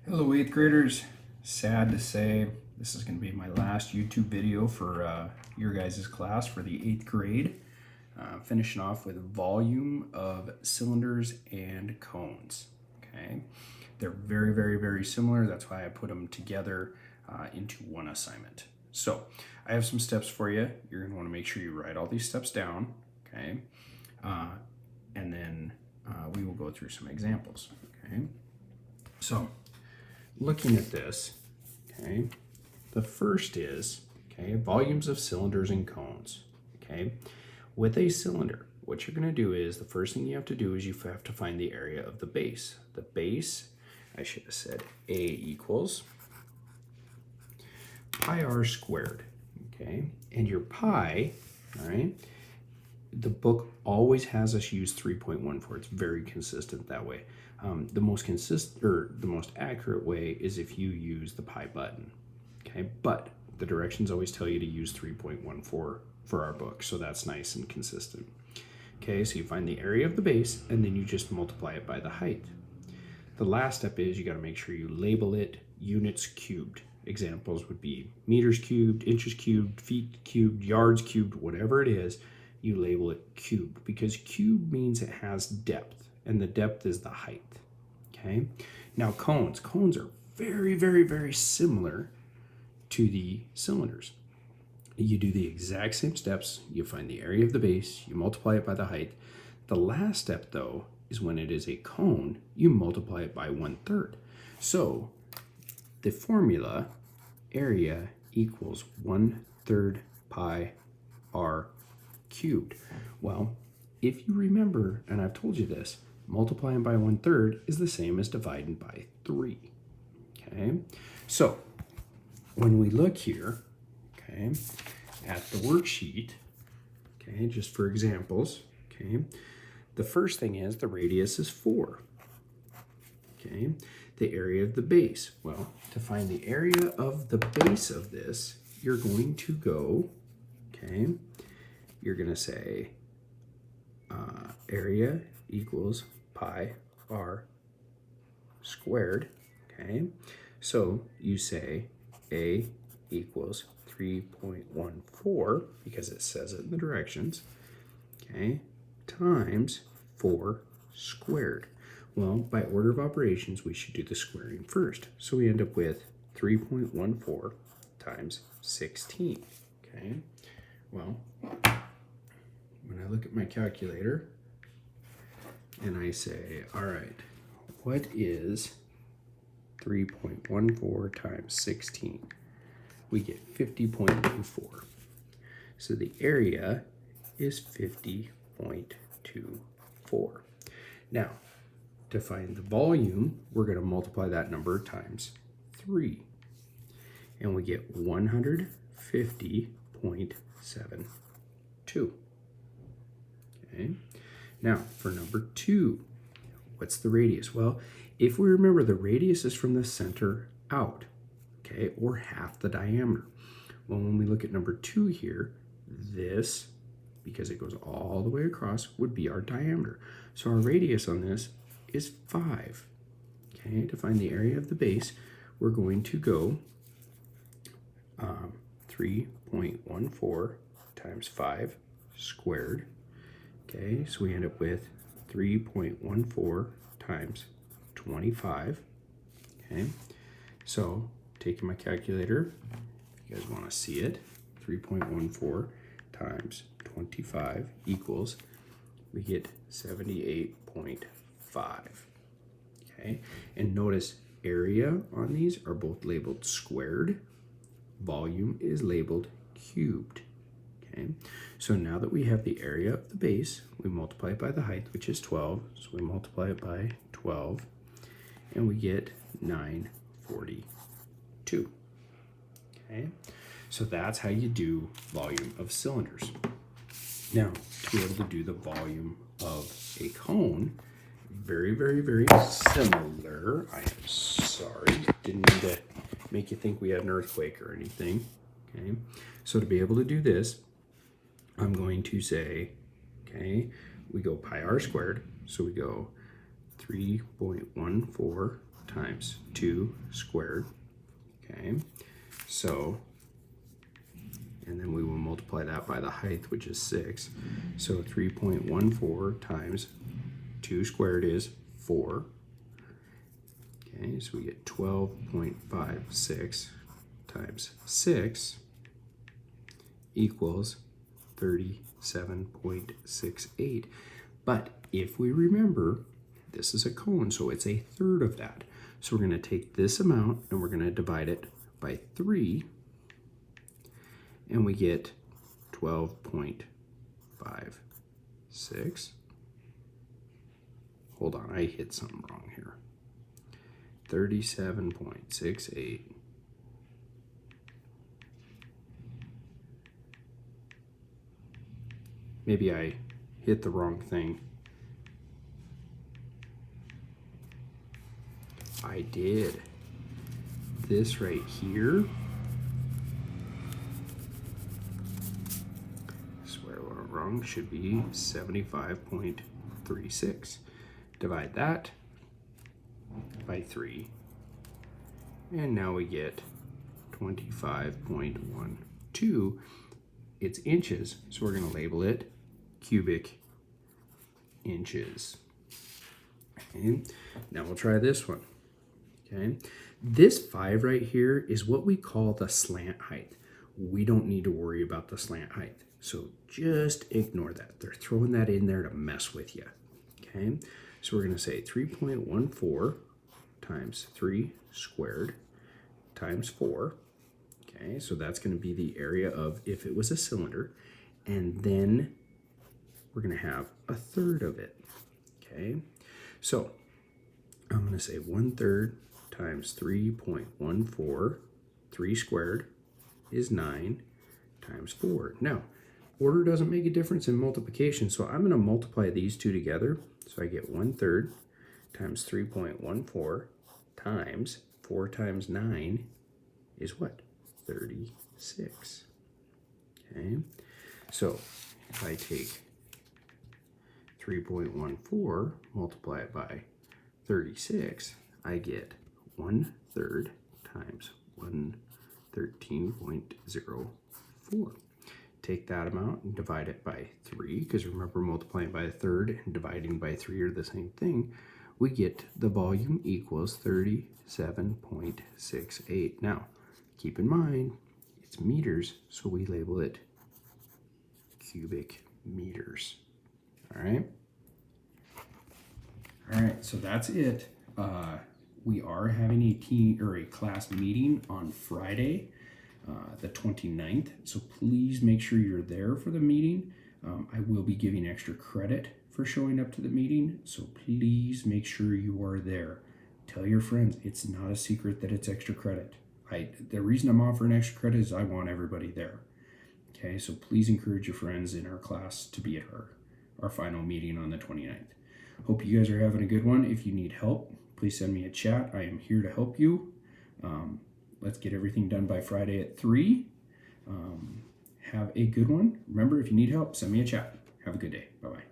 Hello, 8th graders. Sad to say, this is going to be my last YouTube video for your guys' class for the 8th grade. Finishing off with volume of cylinders and cones. Okay, they're very, very, very similar. That's why I put them together into one assignment. So I have some steps for you. You're going to want to make sure you write all these steps down. Okay, and then we will go through some examples. Okay, so looking at this, okay, the first is, okay, volumes of cylinders and cones, okay. With a cylinder, what you're going to do is, the first thing you have to do is you have to find the area of the base. The base, I should have said A equals pi r squared, okay, and your pi, all right, the book always has us use 3.14. It's very consistent that way. The most accurate way is if you use the pi button. Okay, but the directions always tell you to use 3.14 for our book, so that's nice and consistent. Okay, so you find the area of the base and then you just multiply it by the height. The last step is you got to make sure you label it units cubed. Examples would be meters cubed, inches cubed, feet cubed, yards cubed, whatever it is. You label it cubed because cube means it has depth, and the depth is the height. Okay, now cones are very, very, very similar to the cylinders. You do the exact same steps. You find the area of the base, you multiply it by the height. The last step, though, is when it is a cone, you multiply it by 1/3. So the formula, area equals 1/3 pi r cubed. Well, if you remember, and I've told you this, multiplying by 1/3 is the same as dividing by 3. Okay, so when we look here, okay, at the worksheet, okay, just for examples, okay, the first thing is the radius is 4. Okay, the area of the base. Well, to find the area of the base of this, you're going to go, okay, you're going to say area equals pi r squared. Okay, so you say A equals 3.14 because it says it in the directions, okay, times 4 squared. Well, by order of operations, we should do the squaring first. So we end up with 3.14 times 16. Okay, well, when I look at my calculator and I say, all right, what is 3.14 times 16? We get 50.24. So the area is 50.24. Now, to find the volume, we're going to multiply that number times 3. And we get 150.72. Okay. Now, for number 2, what's the radius? Well, if we remember, the radius is from the center out, okay, or half the diameter. Well, when we look at number 2 here, this, because it goes all the way across, would be our diameter. So our radius on this is 5. Okay, to find the area of the base, we're going to go 3.14 times 5 squared. Okay, so we end up with 3.14 times 25. Okay, so taking my calculator, you guys want to see it, 3.14 times 25 equals, we get 78.5. Okay, and notice area on these are both labeled squared. Volume is labeled cubed. Okay, so now that we have the area of the base, we multiply it by the height, which is 12. So we multiply it by 12, and we get 942. Okay, so that's how you do volume of cylinders. Now, to be able to do the volume of a cone, very, very, very similar. I am sorry, didn't mean to make you think we had an earthquake or anything. Okay, so to be able to do this, I'm going to say, okay, we go pi r squared, so we go 3.14 times 2 squared. Okay, so, and then we will multiply that by the height, which is 6. So 3.14 times 2 squared is 4. Okay, so we get 12.56 times 6 equals 37.68. But if we remember, this is a cone, so it's a third of that. So we're going to take this amount and we're going to divide it by 3, and we get 12.56. Hold on, I hit something wrong here. 37.68. Maybe I hit the wrong thing. I did. This right here, I swear I went wrong, should be 75.36. Divide that by 3, and now we get 25.12. It's inches, so we're going to label it cubic inches. Okay, now we'll try this one. Okay, this 5 right here is what we call the slant height. We don't need to worry about the slant height, so just ignore that. They're throwing that in there to mess with you. Okay, so we're going to say 3.14 times 3 squared times 4. Okay, so that's going to be the area of if it was a cylinder, and then we're going to have a third of it. Okay, so I'm going to say 1/3 times 3.14, 3 squared is 9 times 4. Now, order doesn't make a difference in multiplication, so I'm going to multiply these two together. So I get 1/3 times 3.14 times 4 times 9 is what? 36. Okay, so if I take 3.14, multiply it by 36, I get 1/3 times 113.04. Take that amount and divide it by 3, because remember, multiplying by a third and dividing by 3 are the same thing. We get the volume equals 37.68. Now, keep in mind, it's meters, so we label it cubic meters. All right? All right, so that's it. We are having a class meeting on Friday, the 29th, so please make sure you're there for the meeting. I will be giving extra credit for showing up to the meeting, so please make sure you are there. Tell your friends, it's not a secret that it's extra credit. The reason I'm offering extra credit is I want everybody there. Okay, so please encourage your friends in our class to be at our final meeting on the 29th. Hope you guys are having a good one. If you need help, please send me a chat. I am here to help you. Let's get everything done by Friday at 3. Have a good one. Remember, if you need help, send me a chat. Have a good day. Bye-bye.